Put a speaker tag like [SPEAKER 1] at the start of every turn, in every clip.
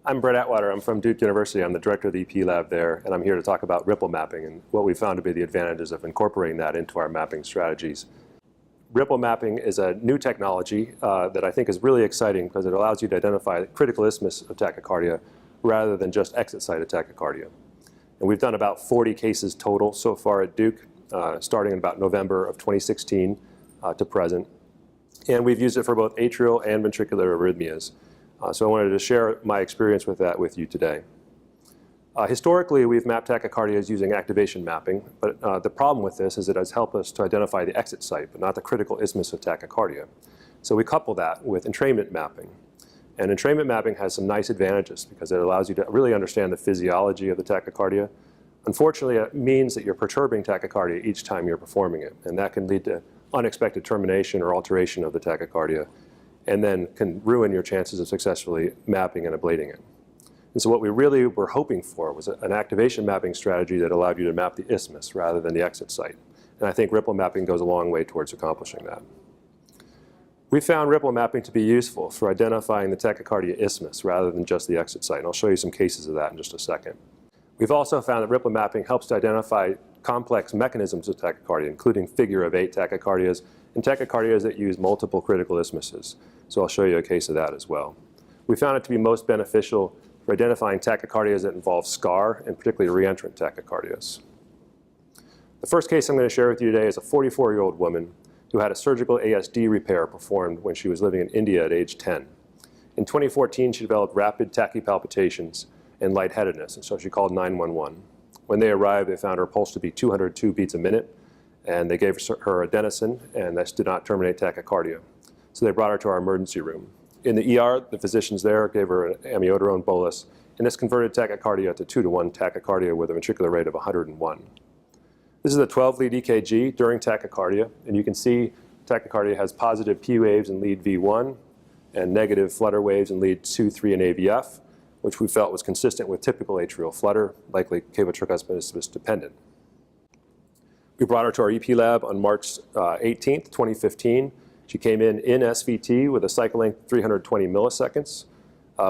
[SPEAKER 1] I'm Brett Atwater. I'm from Duke University. I'm the director of the EP lab there, and I'm here to talk about ripple mapping and what we found to be the advantages of incorporating that into our mapping strategies. Ripple mapping is a new technology that I think is really exciting because it allows you to identify the critical isthmus of tachycardia rather than just exit site of tachycardia. And we've done about 40 cases total so far at Duke, starting in about November of 2016 to present. And we've used it for both atrial and ventricular arrhythmias. So I wanted to share my experience with that with you today. Historically, we've mapped tachycardias using activation mapping, but the problem with this is it has helped us to identify the exit site, but not the critical isthmus of tachycardia. So we couple that with entrainment mapping. And entrainment mapping has some nice advantages because it allows you to really understand the physiology of the tachycardia. Unfortunately, it means that you're perturbing tachycardia each time you're performing it, and that can lead to unexpected termination or alteration of the tachycardia, and then can ruin your chances of successfully mapping and ablating it. And so what we really were hoping for was an activation mapping strategy that allowed you to map the isthmus rather than the exit site. And I think ripple mapping goes a long way towards accomplishing that. We found ripple mapping to be useful for identifying the tachycardia isthmus rather than just the exit site. And I'll show you some cases of that in just a second. We've also found that ripple mapping helps to identify complex mechanisms of tachycardia, including figure of 8 tachycardias and tachycardias that use multiple critical isthmuses. So I'll show you a case of that as well. We found it to be most beneficial for identifying tachycardias that involve scar, and particularly reentrant tachycardias. The first case I'm going to share with you today is a 44-year-old woman who had a surgical ASD repair performed when she was living in India at age 10. In 2014, she developed rapid tachypalpitations and lightheadedness, and so she called 911. When they arrived, they found her pulse to be 202 beats a minute, and they gave her adenosine, and this did not terminate tachycardia. So they brought her to our emergency room. In the ER, the physicians there gave her an amiodarone bolus, and this converted tachycardia to 2-to-1 tachycardia with a ventricular rate of 101. This is a 12-lead EKG during tachycardia, and you can see tachycardia has positive P waves in lead V1 and negative flutter waves in lead 2, 3, and AVF, which we felt was consistent with typical atrial flutter, likely cavo-tricuspid isthmus dependent. We brought her to our EP lab on March 18th, 2015. She came in SVT with a cycle length 320 milliseconds.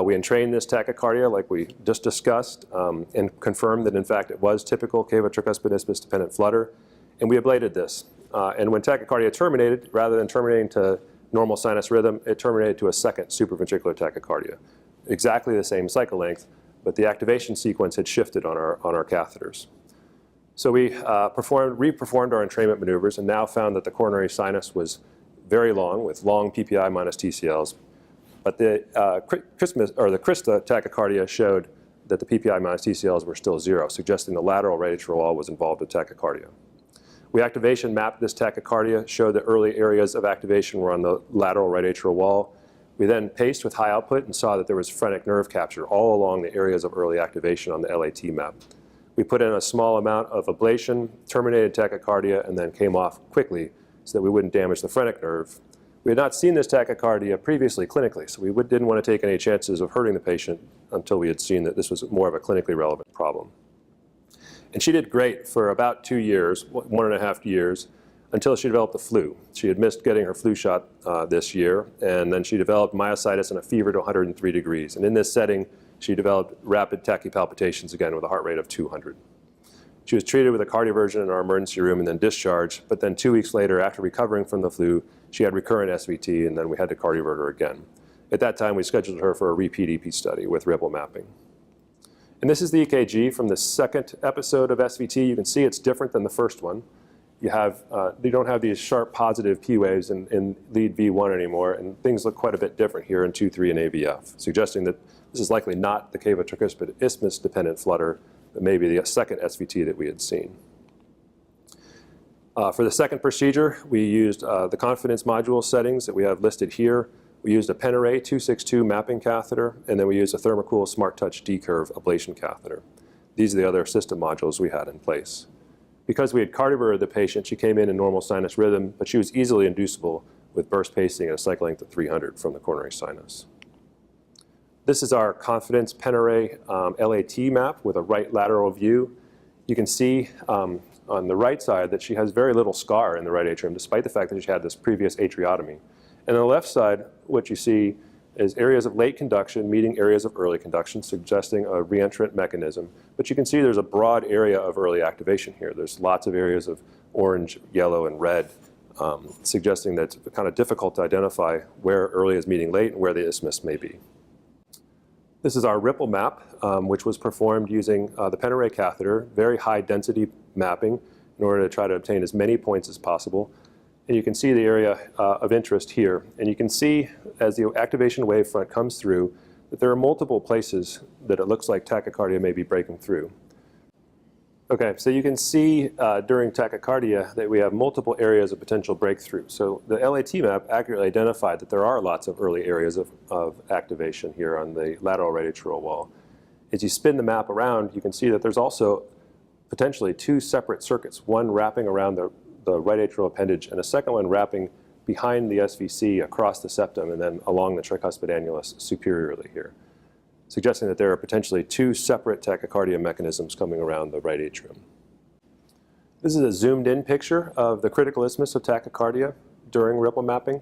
[SPEAKER 1] We entrained this tachycardia like we just discussed and confirmed that in fact it was typical cavo-tricuspid isthmus dependent flutter, and we ablated this. And when tachycardia terminated, rather than terminating to normal sinus rhythm, it terminated to a second supraventricular tachycardia. Exactly the same cycle length, but the activation sequence had shifted on our catheters. So we re-performed our entrainment maneuvers and now found that the coronary sinus was very long, with long PPI minus TCLs. But the Christa tachycardia showed that the PPI minus TCLs were still 0, suggesting the lateral right atrial wall was involved with tachycardia. We activation mapped this tachycardia, showed that early areas of activation were on the lateral right atrial wall. We then paced with high output and saw that there was phrenic nerve capture all along the areas of early activation on the LAT map. We put in a small amount of ablation, terminated tachycardia, and then came off quickly so that we wouldn't damage the phrenic nerve. We had not seen this tachycardia previously clinically, so we didn't want to take any chances of hurting the patient until we had seen that this was more of a clinically relevant problem. And she did great for about 2 years, 1.5 years, until she developed the flu. She had missed getting her flu shot this year, and then she developed myositis and a fever to 103 degrees. And in this setting, she developed rapid tachypalpitations again with a heart rate of 200. She was treated with a cardioversion in our emergency room and then discharged, but then 2 weeks later, after recovering from the flu, she had recurrent SVT, and then we had to cardiovert her again. At that time, we scheduled her for a repeat EP study with ripple mapping. And this is the EKG from the second episode of SVT. You can see it's different than the first one. You don't have these sharp positive P waves in lead V1 anymore, and things look quite a bit different here in 2, 3, and AVF, suggesting that this is likely not the cavo-tricuspid isthmus dependent flutter, but maybe the second SVT that we had seen. For the second procedure, we used the confidence module settings that we have listed here. We used a Penarray 262 mapping catheter, and then we used a Thermocool Smart Touch D-curve ablation catheter. These are the other system modules we had in place. Because we had cardioverted the patient, she came in normal sinus rhythm, but she was easily inducible with burst pacing and a cycle length of 300 from the coronary sinus. This is our confidence Penarray LAT map with a right lateral view. You can see on the right side that she has very little scar in the right atrium, despite the fact that she had this previous atriotomy. And on the left side, what you see is areas of late conduction meeting areas of early conduction, suggesting a reentrant mechanism. But you can see there's a broad area of early activation here. There's lots of areas of orange, yellow, and red, suggesting that it's kind of difficult to identify where early is meeting late and where the isthmus may be. This is our ripple map, which was performed using the pen array catheter, very high density mapping in order to try to obtain as many points as possible. And you can see the area of interest here. And you can see as the activation wavefront comes through that there are multiple places that it looks like tachycardia may be breaking through. Okay, so you can see during tachycardia that we have multiple areas of potential breakthrough. So the LAT map accurately identified that there are lots of early areas of activation here on the lateral right atrial wall. As you spin the map around, you can see that there's also potentially two separate circuits, one wrapping around the right atrial appendage and a second one wrapping behind the SVC across the septum and then along the tricuspid annulus superiorly here, suggesting that there are potentially two separate tachycardia mechanisms coming around the right atrium. This is a zoomed in picture of the critical isthmus of tachycardia during ripple mapping.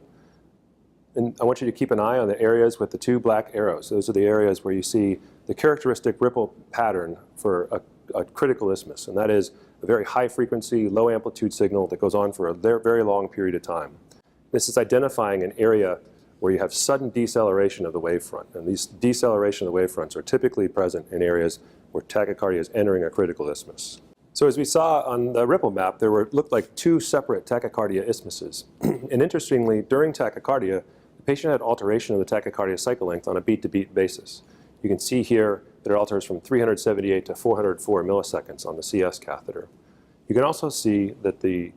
[SPEAKER 1] And I want you to keep an eye on the areas with the two black arrows. Those are the areas where you see the characteristic ripple pattern for a critical isthmus, and that is a very high frequency, low amplitude signal that goes on for a very long period of time. This is identifying an area where you have sudden deceleration of the wavefront, and these deceleration of the wavefronts are typically present in areas where tachycardia is entering a critical isthmus. So as we saw on the ripple map, there looked like two separate tachycardia isthmuses. And interestingly, during tachycardia, the patient had alteration of the tachycardia cycle length on a beat-to-beat basis. You can see here that it alters from 378 to 404 milliseconds on the CS catheter. You can also see that the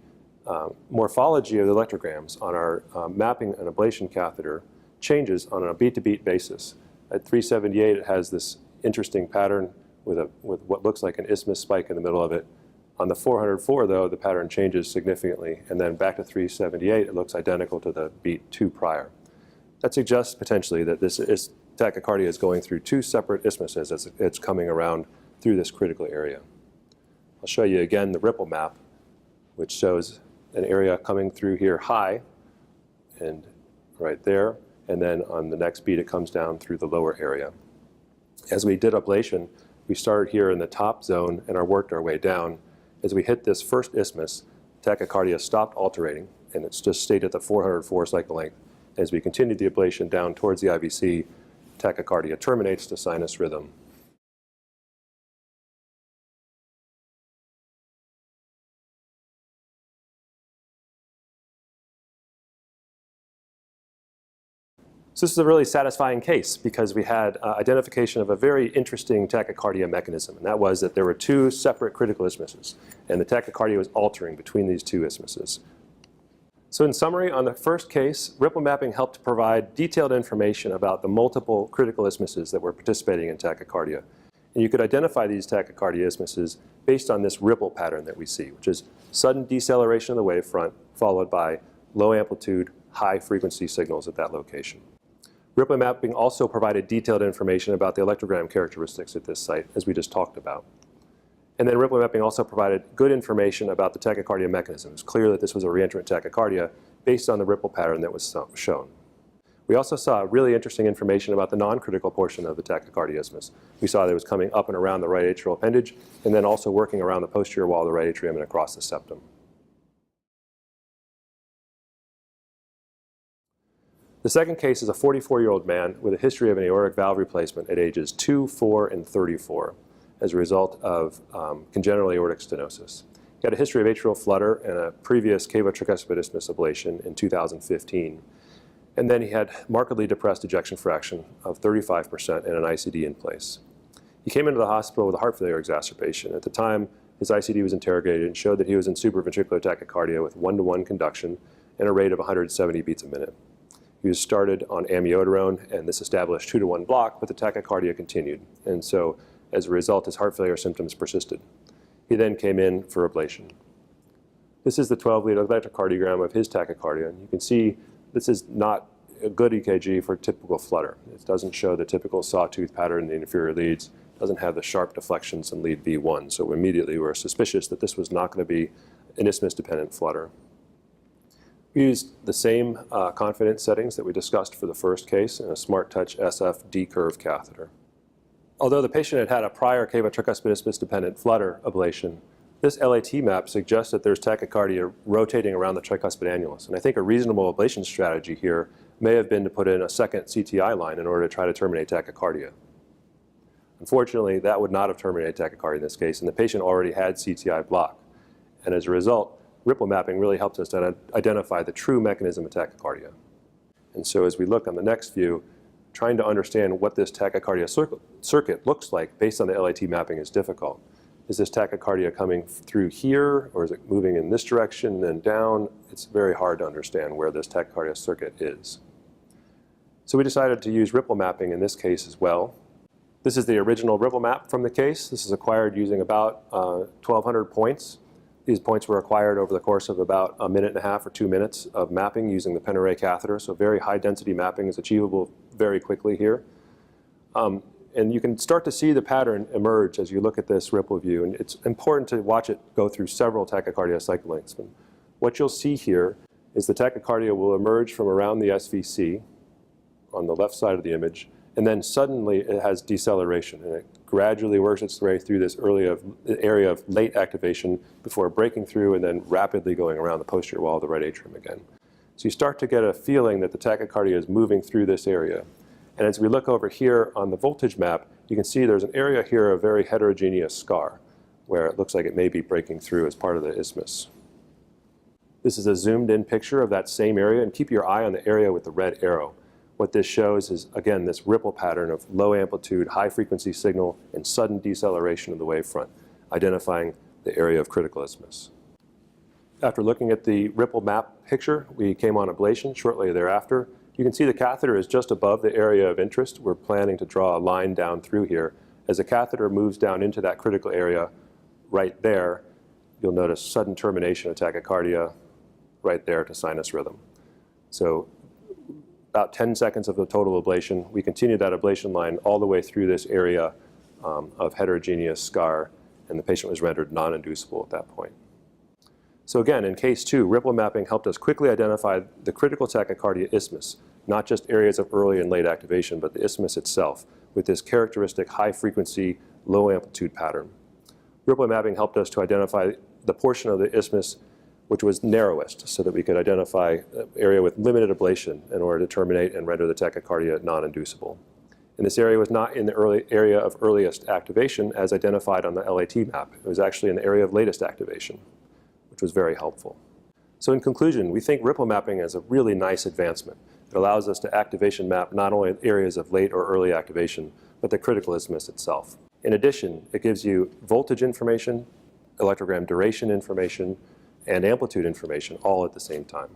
[SPEAKER 1] morphology of the electrograms on our mapping and ablation catheter changes on a beat-to-beat basis. At 378, it has this interesting pattern with what looks like an isthmus spike in the middle of it. On the 404, though, the pattern changes significantly, and then back to 378, it looks identical to the beat 2 prior. That suggests potentially that this tachycardia is going through two separate isthmuses as it's coming around through this critical area. I'll show you again the ripple map, which shows an area coming through here high and right there, and then on the next beat it comes down through the lower area. As we did ablation, we started here in the top zone and worked our way down. As we hit this first isthmus, tachycardia stopped alterating, and it's just stayed at the 404 cycle length. As we continued the ablation down towards the IVC, tachycardia terminates to sinus rhythm. So this is a really satisfying case because we had identification of a very interesting tachycardia mechanism, and that was that there were two separate critical isthmuses, and the tachycardia was altering between these two isthmuses. So in summary, on the first case, ripple mapping helped provide detailed information about the multiple critical isthmuses that were participating in tachycardia. And you could identify these tachycardia isthmuses based on this ripple pattern that we see, which is sudden deceleration of the wavefront followed by low amplitude, high frequency signals at that location. Ripple mapping also provided detailed information about the electrogram characteristics at this site, as we just talked about. And then ripple mapping also provided good information about the tachycardia mechanism. It's clear that this was a reentrant tachycardia based on the ripple pattern that was shown. We also saw really interesting information about the non-critical portion of the tachycardia isthmus. We saw that it was coming up and around the right atrial appendage, and then also working around the posterior wall of the right atrium and across the septum. The second case is a 44-year-old man with a history of an aortic valve replacement at ages 2, 4, and 34 as a result of congenital aortic stenosis. He had a history of atrial flutter and a previous cavo-tricuspid isthmus ablation in 2015. And then he had markedly depressed ejection fraction of 35% and an ICD in place. He came into the hospital with a heart failure exacerbation. At the time, his ICD was interrogated and showed that he was in supraventricular tachycardia with 1-to-1 conduction and a rate of 170 beats a minute. He was started on amiodarone, and this established 2-to-1 block, but the tachycardia continued. And so, as a result, his heart failure symptoms persisted. He then came in for ablation. This is the 12-lead electrocardiogram of his tachycardia. And you can see this is not a good EKG for typical flutter. It doesn't show the typical sawtooth pattern in the inferior leads. It doesn't have the sharp deflections in lead V1. So immediately we're suspicious that this was not going to be an isthmus-dependent flutter. We used the same confidence settings that we discussed for the first case in a SmartTouch SF D-curve catheter. Although the patient had had a prior cavo-tricuspid isthmus-dependent flutter ablation, this LAT map suggests that there's tachycardia rotating around the tricuspid annulus. And I think a reasonable ablation strategy here may have been to put in a second CTI line in order to try to terminate tachycardia. Unfortunately, that would not have terminated tachycardia in this case, and the patient already had CTI block. And as a result, ripple mapping really helps us to identify the true mechanism of tachycardia. And so as we look on the next view, trying to understand what this tachycardia circuit looks like based on the LAT mapping is difficult. Is this tachycardia coming through here, or is it moving in this direction and then down? It's very hard to understand where this tachycardia circuit is. So we decided to use ripple mapping in this case as well. This is the original ripple map from the case. This is acquired using about 1,200 points. These points were acquired over the course of about a minute and a half or 2 minutes of mapping using the pen array catheter. So very high density mapping is achievable very quickly here. And you can start to see the pattern emerge as you look at this ripple view. And it's important to watch it go through several tachycardia cycle lengths. And what you'll see here is the tachycardia will emerge from around the SVC on the left side of the image, and then suddenly it has deceleration, and it gradually works its way through this area of late activation before breaking through and then rapidly going around the posterior wall of the right atrium again. So you start to get a feeling that the tachycardia is moving through this area. And as we look over here on the voltage map, you can see there's an area here of very heterogeneous scar where it looks like it may be breaking through as part of the isthmus. This is a zoomed in picture of that same area, and keep your eye on the area with the red arrow. What this shows is, again, this ripple pattern of low amplitude, high frequency signal, and sudden deceleration of the wavefront, identifying the area of critical isthmus. After looking at the ripple map picture, we came on ablation shortly thereafter. You can see the catheter is just above the area of interest. We're planning to draw a line down through here. As the catheter moves down into that critical area right there, you'll notice sudden termination of tachycardia right there to sinus rhythm. So about 10 seconds of the total ablation. We continued that ablation line all the way through this area of heterogeneous scar, and the patient was rendered non-inducible at that point. So again, in case 2, ripple mapping helped us quickly identify the critical tachycardia isthmus, not just areas of early and late activation, but the isthmus itself, with this characteristic high frequency, low amplitude pattern. Ripple mapping helped us to identify the portion of the isthmus which was narrowest, so that we could identify an area with limited ablation in order to terminate and render the tachycardia non-inducible. And this area was not in the area of earliest activation as identified on the LAT map. It was actually in the area of latest activation, which was very helpful. So in conclusion, we think ripple mapping is a really nice advancement. It allows us to activation map not only areas of late or early activation, but the critical isthmus itself. In addition, it gives you voltage information, electrogram duration information, and amplitude information all at the same time.